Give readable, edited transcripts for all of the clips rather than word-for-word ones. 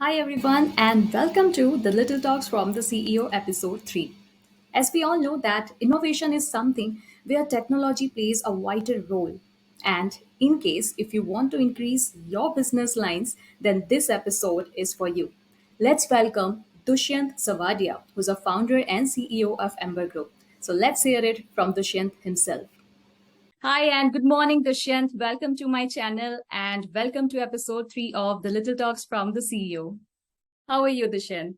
Hi, everyone, and welcome to the Little Talks from the CEO episode 3. As we all know, that innovation is something where technology plays a vital role. And in case if you want to increase your business lines, then this episode is for you. Let's welcome Dushyant Savadia, who's a founder and CEO of Ember Group. So let's hear it from Dushyant himself. Hi, and good morning, Dushyant. Welcome to my channel and welcome to episode 3 of the Little Talks from the CEO. How are you, Dushyant?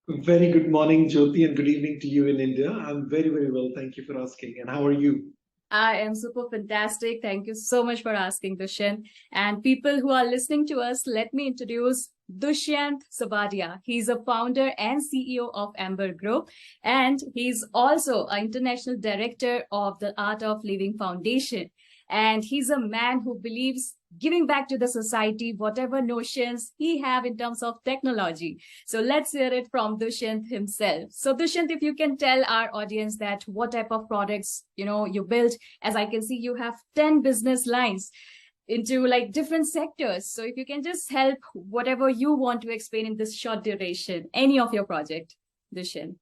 Very good morning, Jyoti, and good evening to you in India. I'm very, very well. Thank you for asking. And how are you? I am super fantastic. Thank you so much for asking, Dushyant. And people who are listening to us, let me introduce Dushyant Sabadia. He's a founder and CEO of Amber Group, and he's also an international director of the Art of Living Foundation. And he's a man who believes giving back to the society whatever notions he have in terms of technology. So let's hear it from Dushyant himself. So Dushyant, if you can tell our audience that what type of products you build, as I can see you have 10 business lines into like different sectors. So if you can just help whatever you want to explain in this short duration, any of your project, Dushyant.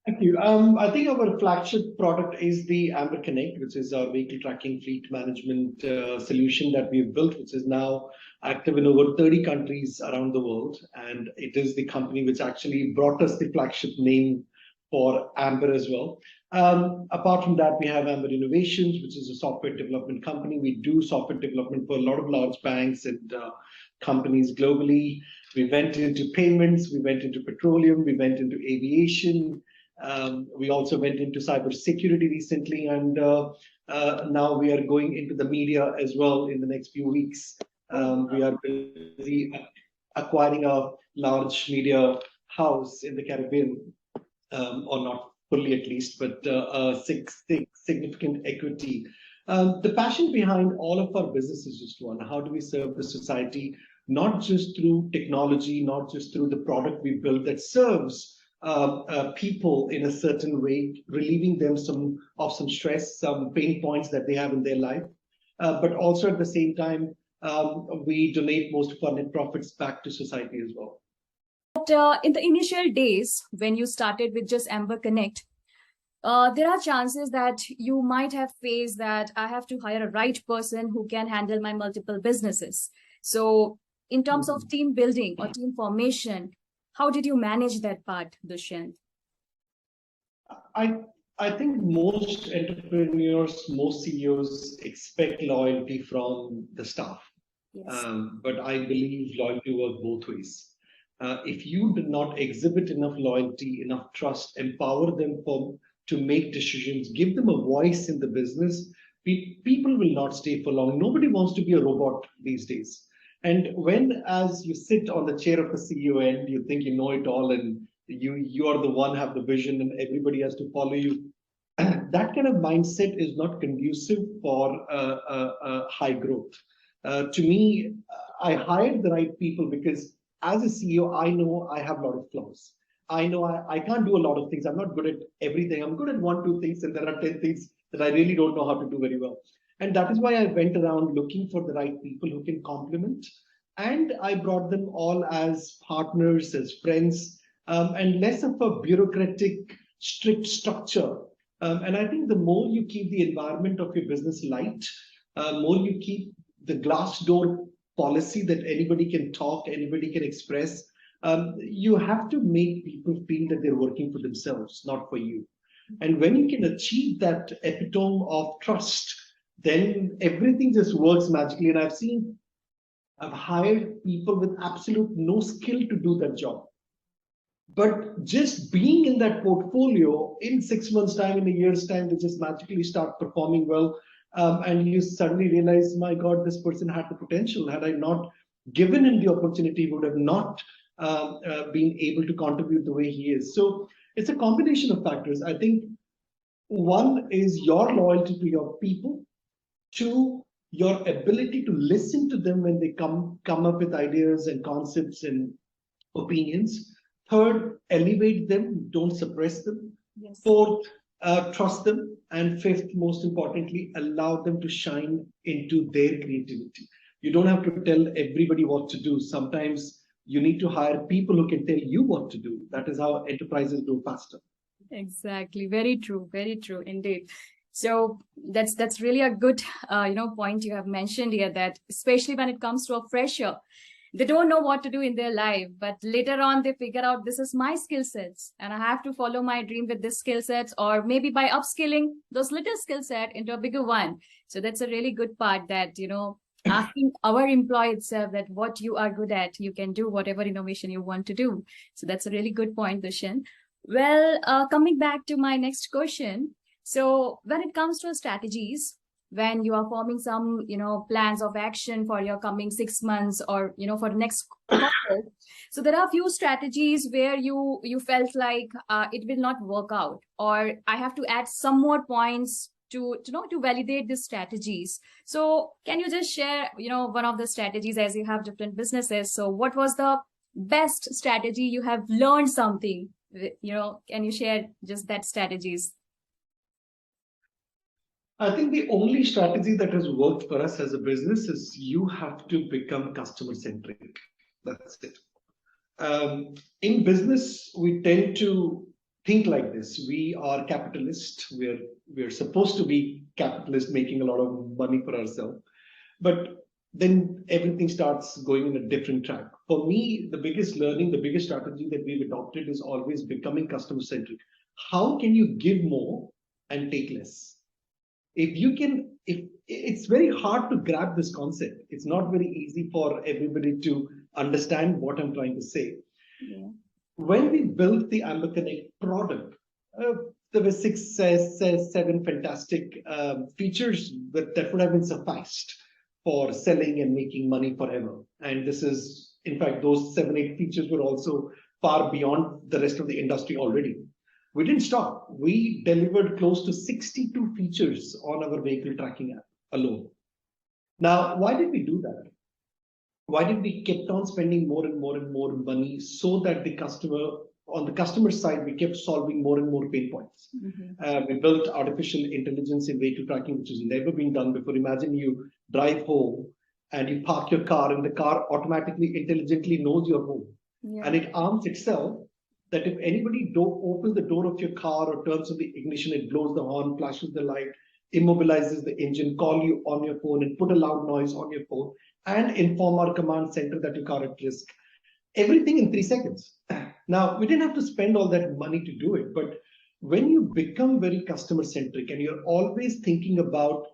Thank you. I think our flagship product is the Amber Connect, which is our vehicle tracking fleet management solution that we've built, which is now active in over 30 countries around the world. And it is the company which actually brought us the flagship name for Amber as well. Apart from that, we have Amber Innovations, which is a software development company. We do software development for a lot of large banks and companies globally. We went into payments, we went into petroleum, we went into aviation. We also went into cybersecurity recently, and now we are going into the media as well in the next few weeks. We are busy acquiring a large media house in the Caribbean, or not fully at least, but significant equity. The passion behind all of our business is just one: how do we serve the society, not just through technology, not just through the product we build that serves people in a certain way, relieving them of some stress, some pain points that they have in their life. But also at the same time, we donate most of our net profits back to society as well. But in the initial days, when you started with just Amber Connect, there are chances that you might have faced that I have to hire a right person who can handle my multiple businesses. So in terms of team building or team formation, how did you manage that part, Dushyant? I think most entrepreneurs, most CEOs expect loyalty from the staff. Yes. But I believe loyalty works both ways. If you do not exhibit enough loyalty, enough trust, empower them to make decisions, give them a voice in the business, people will not stay for long. Nobody wants to be a robot these days. And when, as you sit on the chair of a CEO and you think you know it all and you are the one have the vision and everybody has to follow you, that kind of mindset is not conducive for high growth. To me, I hired the right people because as a CEO, I know I have a lot of flaws. I know I can't do a lot of things. I'm not good at everything. I'm good at one, two things, and there are 10 things that I really don't know how to do very well. And that is why I went around looking for the right people who can complement. And I brought them all as partners, as friends, and less of a bureaucratic, strict structure. And I think the more you keep the environment of your business light, more you keep the glass door policy that anybody can talk, anybody can express, you have to make people feel that they're working for themselves, not for you. And when you can achieve that epitome of trust, then everything just works magically. And I've hired people with absolute no skill to do that job. But just being in that portfolio in 6 months' time, in a year's time, they just magically start performing well. And you suddenly realize, my God, this person had the potential. Had I not given him the opportunity, he would have not been able to contribute the way he is. So it's a combination of factors. I think one is your loyalty to your people. Two, your ability to listen to them when they come up with ideas and concepts and opinions. Third, elevate them, don't suppress them. Yes. Fourth, trust them. And fifth, most importantly, allow them to shine into their creativity. You don't have to tell everybody what to do. Sometimes You need to hire people who can tell you what to do. That is how enterprises grow faster. Exactly. Very true. Very true indeed. So that's really a good point you have mentioned here, that especially when it comes to a fresher, they don't know what to do in their life, but later on they figure out this is my skill sets and I have to follow my dream with this skill sets, or maybe by upskilling those little skill set into a bigger one. So that's a really good part, that asking our employee itself that what you are good at, you can do whatever innovation you want to do. So that's a really good point, Dushyant. Well, coming back to my next question. So when it comes to strategies, when you are forming some, plans of action for your coming 6 months, or, for the next quarter, so there are a few strategies where you felt like it will not work out, or I have to add some more points to validate these strategies. So can you just share, one of the strategies, as you have different businesses? So what was the best strategy you have learned something? Can you share just that strategies? I think the only strategy that has worked for us as a business is you have to become customer centric. That's it. In business, we tend to think like this. We are capitalists. We're supposed to be capitalists, making a lot of money for ourselves. But then everything starts going in a different track. For me, the biggest learning, the biggest strategy that we've adopted is always becoming customer centric. How can you give more and take less? If it's very hard to grab this concept, it's not very easy for everybody to understand what I'm trying to say. Yeah. When we built the Amber Connect product, there were seven fantastic features that would have been sufficed for selling and making money forever. And this is, in fact, those 7, 8 features were also far beyond the rest of the industry already. We didn't stop. We delivered close to 62 features on our vehicle tracking app alone. Now, why did we do that? Why did we kept on spending more and more and more money, so that on the customer side, we kept solving more and more pain points. We built artificial intelligence in vehicle tracking, which has never been done before. Imagine you drive home and you park your car, and the car automatically, intelligently knows you're home. Yeah. And it arms itself that if anybody opens the door of your car or turns on the ignition, it blows the horn, flashes the light, immobilizes the engine, call you on your phone and put a loud noise on your phone and inform our command center that your car is at risk. Everything in 3 seconds. Now, we didn't have to spend all that money to do it, but when you become very customer centric and you're always thinking about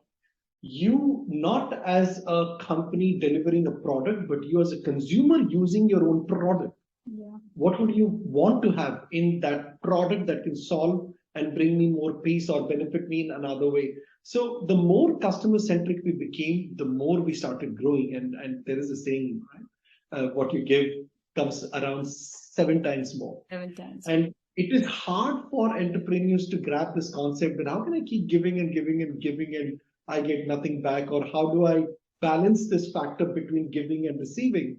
you not as a company delivering a product, but you as a consumer using your own product. Yeah. What would you want to have in that product that can solve and bring me more peace or benefit me in another way? So the more customer centric we became, the more we started growing. And there is a saying, right? What you give comes around 7 times more. 7 times. And it is hard for entrepreneurs to grab this concept that how can I keep giving and giving and giving and I get nothing back, or how do I balance this factor between giving and receiving?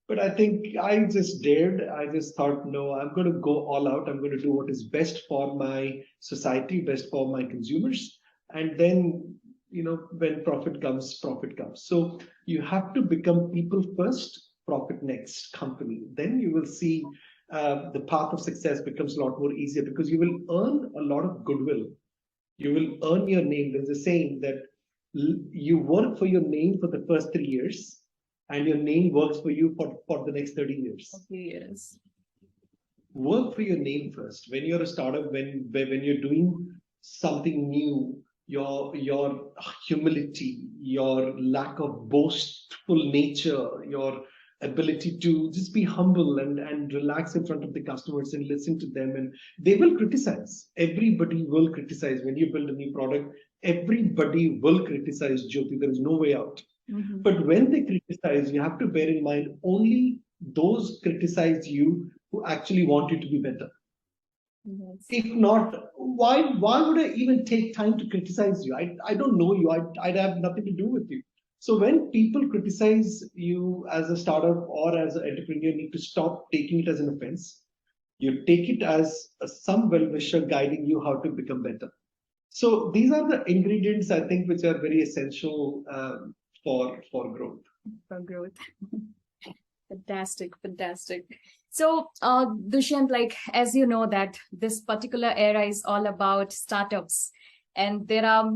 But I think I just dared. I just thought, no, I'm going to go all out. I'm going to do what is best for my society, best for my consumers. And then, when profit comes, profit comes. So you have to become people first, profit next company. Then you will see the path of success becomes a lot more easier, because you will earn a lot of goodwill. You will earn your name. There's a saying that you work for your name for the first 3 years, and your name works for you for the next 30 years. 30 years. Work for your name first. When you're a startup, when you're doing something new, your humility, your lack of boastful nature, your ability to just be humble and relax in front of the customers and listen to them, and they will criticize. Everybody will criticize. When you build a new product, everybody will criticize, Jyoti. There is no way out. Mm-hmm. But when they criticize, you have to bear in mind only those criticize you who actually want you to be better. Yes. If not, why would I even take time to criticize you? I don't know you. I'd have nothing to do with you. So when people criticize you as a startup or as an entrepreneur, you need to stop taking it as an offense. You take it as some well-wisher guiding you how to become better. So these are the ingredients, I think, which are very essential for growth. For growth. Fantastic, fantastic. So, Dushyant, like, as you know, that this particular era is all about startups, and there are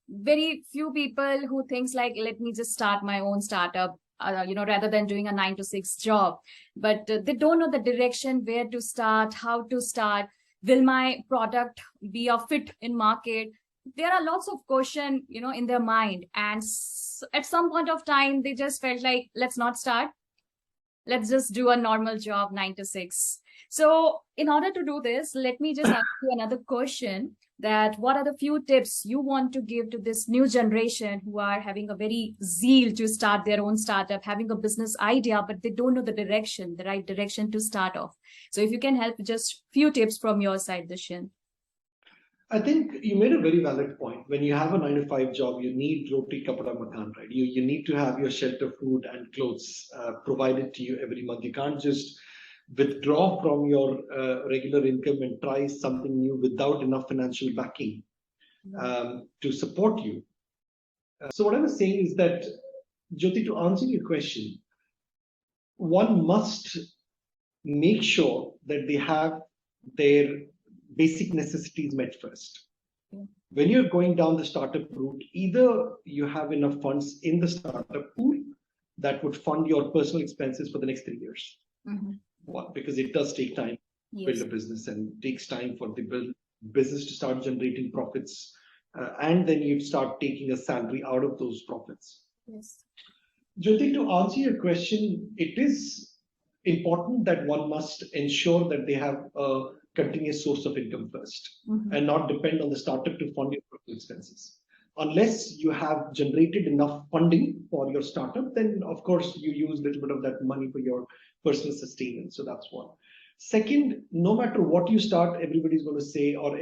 very few people who thinks like, let me just start my own startup, rather than doing a 9 to 6 job. But they don't know the direction, where to start, how to start. Will my product be a fit in market? There are lots of questions, in their mind, and at some point of time, they just felt like, let's not start, let's just do a normal job 9 to 6. So in order to do this, let me just ask you another question, that what are the few tips you want to give to this new generation who are having a very zeal to start their own startup, having a business idea, but they don't know the right direction to start off. So if you can help, just few tips from your side, Dushyant. I think you made a very valid point. When you have a 9 to 5 job, you need roti, kapda, makan, right? You need to have your shelter, food, and clothes provided to you every month. You can't just withdraw from your regular income and try something new without enough financial backing to support you. So what I was saying is that, Jyoti, to answer your question, one must make sure that they have their basic necessities met first. When you're going down the startup route, either you have enough funds in the startup pool that would fund your personal expenses for the next 3 years. Because it does take time to build a business, and it takes time for the business to start generating profits. And then you start taking a salary out of those profits. Yes. Jyoti, to answer your question, it is important that one must ensure that they have a continuous source of income first, and not depend on the startup to fund your personal expenses. Unless you have generated enough funding for your startup, then of course you use a little bit of that money for your personal sustenance. So that's one. Second, no matter what you start, everybody's going to say, or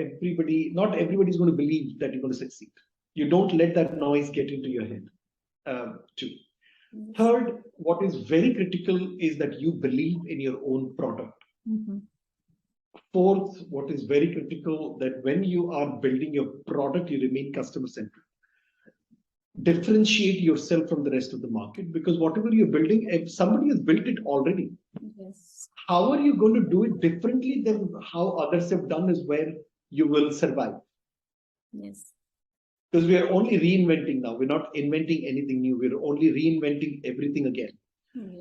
not everybody's going to believe that you're going to succeed. You don't let that noise get into your head. Too. Third, what is very critical is that you believe in your own product. Fourth, what is very critical, that when you are building your product, you remain customer centric. Differentiate yourself from the rest of the market, because whatever you're building, if somebody has built it already, how are you going to do it differently than how others have done, is where you will survive. Yes. Because we are only reinventing now. We're not inventing anything new. We're only reinventing everything again.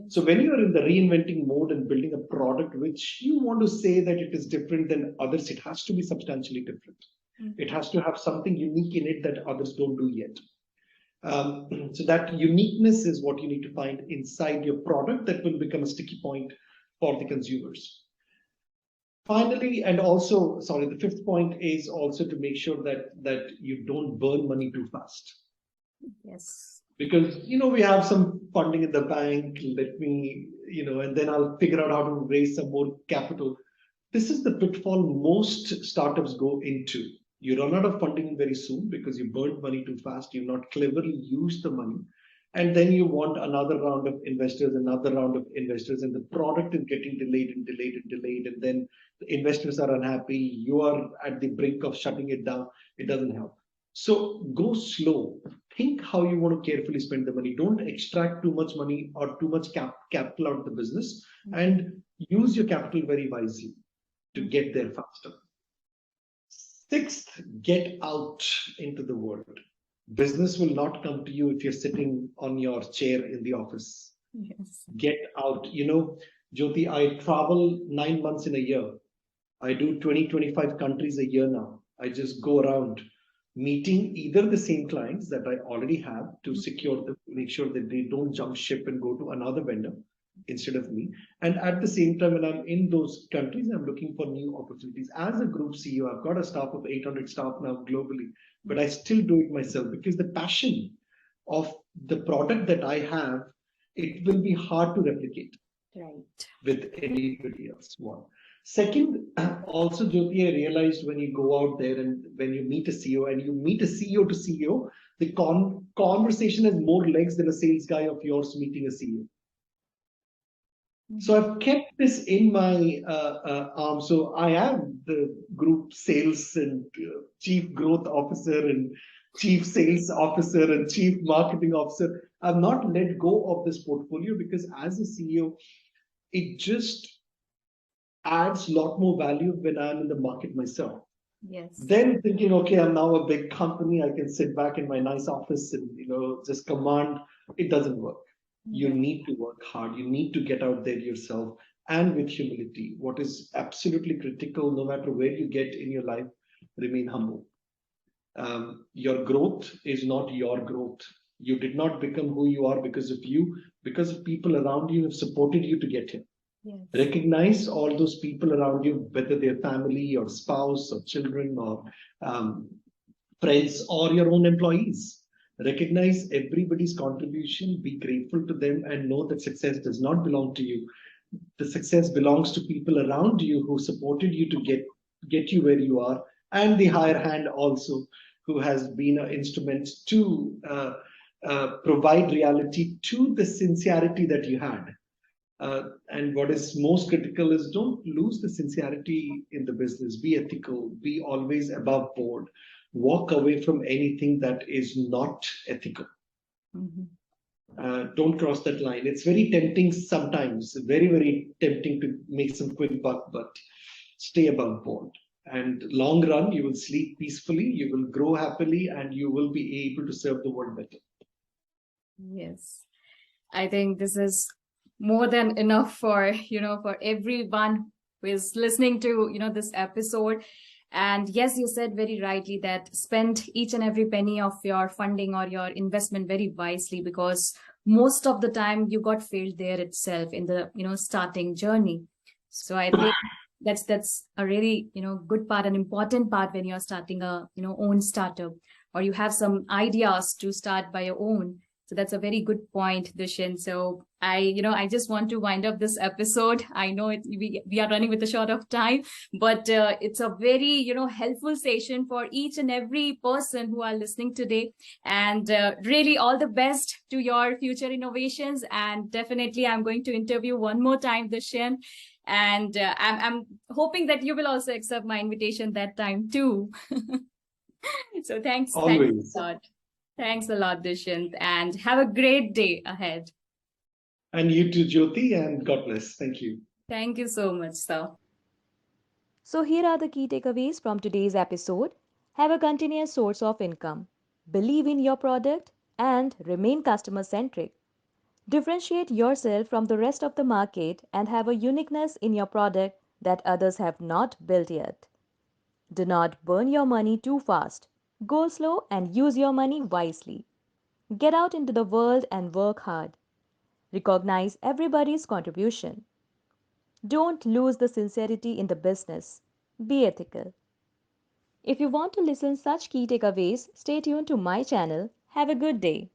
So when you are in the reinventing mode and building a product which you want to say that it is different than others, it has to be substantially different. It has to have something unique in it that others don't do yet. So that uniqueness is what you need to find inside your product that will become a sticky point for the consumers. Finally, and also, the fifth point is also to make sure that you don't burn money too fast. Yes. Because, we have some funding in the bank, let me, and then I'll figure out how to raise some more capital. This is the pitfall most startups go into. You run out of funding very soon because you burned money too fast. You've not cleverly used the money. And then you want another round of investors, and the product is getting delayed. And then the investors are unhappy. You are at the brink of shutting it down. It doesn't help. So go slow. Think how you want to carefully spend the money. Don't extract too much money or too much capital out of the business, and use your capital very wisely to get there faster. Sixth, get out into the world. Business will not come to you if you're sitting on your chair in the office. Yes. Get out. Jyoti, I travel 9 months in a year. I do 20-25 countries a year now. I just go around meeting either the same clients that I already have to secure them, make sure that they don't jump ship and go to another vendor instead of me. And at the same time, when I'm in those countries, I'm looking for new opportunities. As a group CEO, I've got a staff of 800 staff now globally, but I still do it myself because the passion of the product that I have, it will be hard to replicate with anybody else. One. Second, also, Jyoti, I realized when you go out there and when you meet a CEO and you meet a CEO to CEO, the conversation has more legs than a sales guy of yours meeting a CEO. So I've kept this in my arm. So I am the group sales and chief growth officer and chief sales officer and chief marketing officer. I've not let go of this portfolio because as a CEO, it just adds a lot more value when I'm in the market myself. Yes. Then thinking, okay, I'm now a big company, I can sit back in my nice office and just command. It doesn't work. You Right. need to work hard. You need to get out there yourself and with humility. What is absolutely critical, no matter where you get in your life, remain humble. Your growth is not your growth. You did not become who you are because of you, because of people around you have supported you to get here. Yes. Recognize all those people around you, whether they're family or spouse or children or um, friends or your own employees. Recognize everybody's contribution, be grateful to them, and know that success does not belong to you. The success belongs to people around you who supported you to get you where you are, and the higher hand also, who has been an instrument to provide reality to the sincerity that you had. And what is most critical is don't lose the sincerity in the business. Be ethical, be always above board, walk away from anything that is not ethical. Mhm. Don't cross that line. It's very tempting sometimes, very, very tempting to make some quick buck, but stay above board. And long run, you will sleep peacefully, you will grow happily, and you will be able to serve the world better. Yes. I think this is more than enough for, for everyone who is listening to, this episode. And yes, you said very rightly that spend each and every penny of your funding or your investment very wisely, because most of the time you got failed there itself in the, starting journey. So I think that's a really, good part, an important part when you're starting a, own startup, or you have some ideas to start by your own. So that's a very good point, Dushyant. So I just want to wind up this episode. I know we are running with a short of time, but it's a very, helpful session for each and every person who are listening today. And really all the best to your future innovations. And definitely I'm going to interview one more time, Dushyant. And I'm hoping that you will also accept my invitation that time too. So thanks Always. a lot. Thanks a lot, Dushyant, and have a great day ahead. And you too, Jyoti, and God bless. Thank you. Thank you so much, sir. So, here are the key takeaways from today's episode. Have a continuous source of income, believe in your product, and remain customer centric. Differentiate yourself from the rest of the market and have a uniqueness in your product that others have not built yet. Do not burn your money too fast. Go slow and use your money wisely. Get out into the world and work hard. Recognize everybody's contribution. Don't lose the sincerity in the business. Be ethical. If you want to listen such key takeaways, stay tuned to my channel. Have a good day.